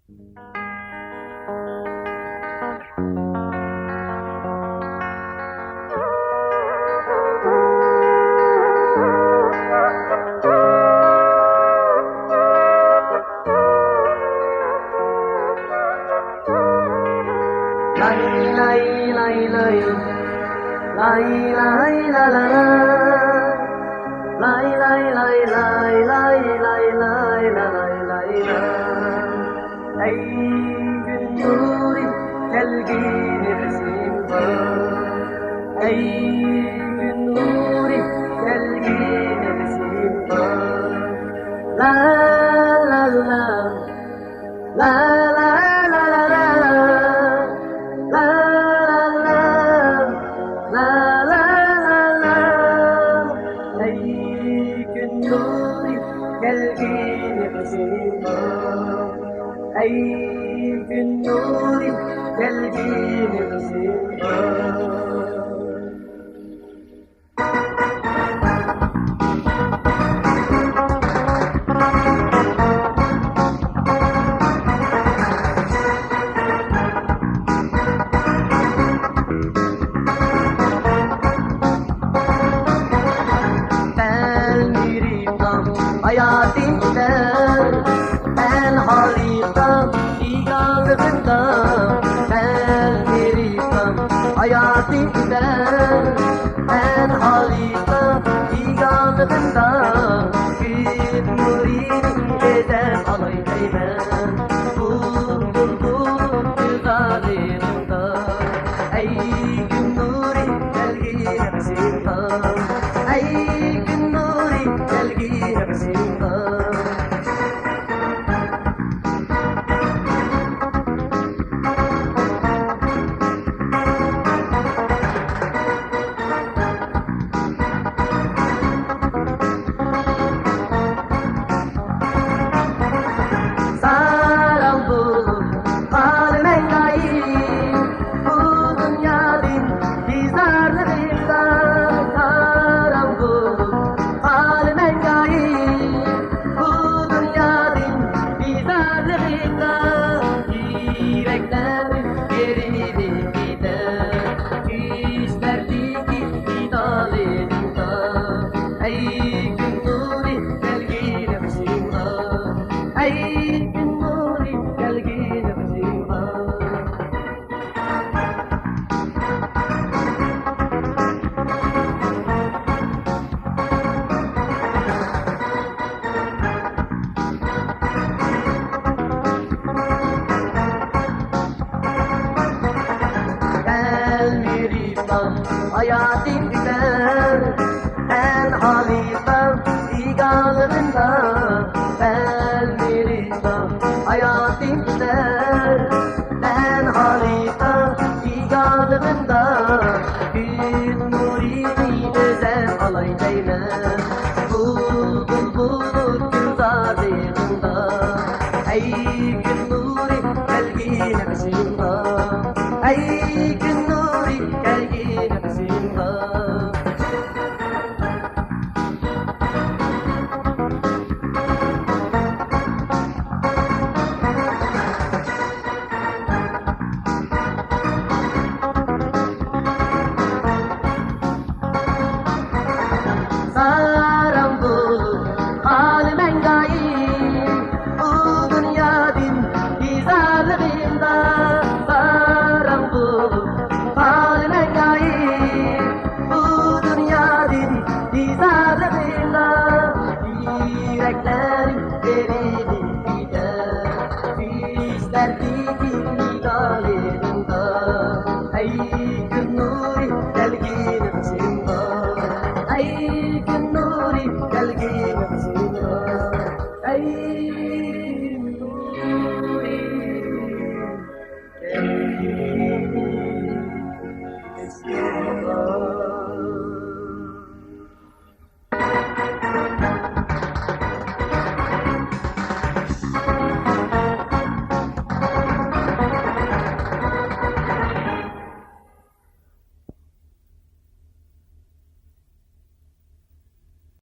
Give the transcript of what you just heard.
Ey gün nuri gelgini resimba, ey gün nuri gelgini resimba. La la la la la la la la la la la la. Ey gün nuri gelgini resimba, ey gün nuri gelgini resimba. Ben miriptam hayatimde, ben halitam igalımda. Ben miriptam hayatimde, ben halitam igalımda. Gün nurini gezer alaydaymen, bulbul güzalimda. Ey gün nuri gelgini resimba, ey gün nuri gelgini resimba. Sarang bulup haline gayip, bu dünyanın bizarlarında. Sarang bulup haline gayip, bu dünyanın bizarlarında. Yüreklerim geride gider, düşlerdeki idalında. Ey gün nuri gelgini resimba, ey gün nuri gelgini resimba. Ben miriptam hayatim gider, ben halitam igalımda. Ben miriptam hayatim gider, ben halitam igalımda. Gün nurini özel alaydaymen, bulbul güzalimda. Ey gün nuri gelgini resimba, ey gün nuri gelgini resimba. Sarang bulup halimen gayip, bu dünyanın bizarlarında. Sarang bulup halimen gayip, bu dünyanın bizarlarında. Yüreklerim geride gider, düşlerdeki idalında. Ey gün nuri gelgini resimba, ey gün nuri gelgini resimba, ey